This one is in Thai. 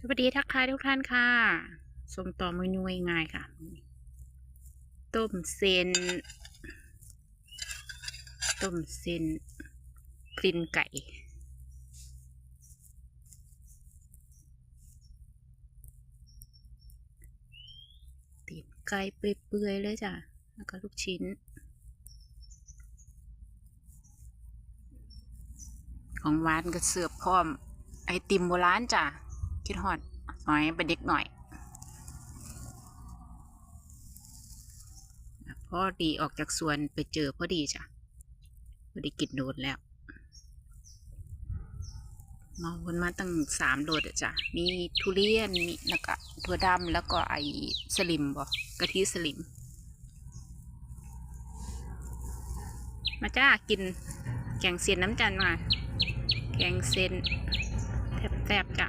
สวัสดีทักทายทุกท่านค่ะส่งต่อเมนูง่ายๆค่ะ ต้มเส้นกลิ่นไก่ตีนไก่เปื่อยๆเลยจ้ะแล้วก็ลูกชิ้น ของหวานก็เสิร์ฟพร้อมไอติมโบราณจ้ะคิดฮอดหน่อยเป็นเด็กหน่อยพอดีออกจากสวนไปเจอพอดีจ้ะพอดีกินโดนแล้วมาวนมาตั้ง3 โลอะจ้ะมีทุเรียนมีแล้วก็ถั่วดำแล้วก็ไอสลิมบ่กะทิสลิมมาจ้ากินแกงเส้นน้ำจันมาแกงเส้นแซ่บๆจ้ะ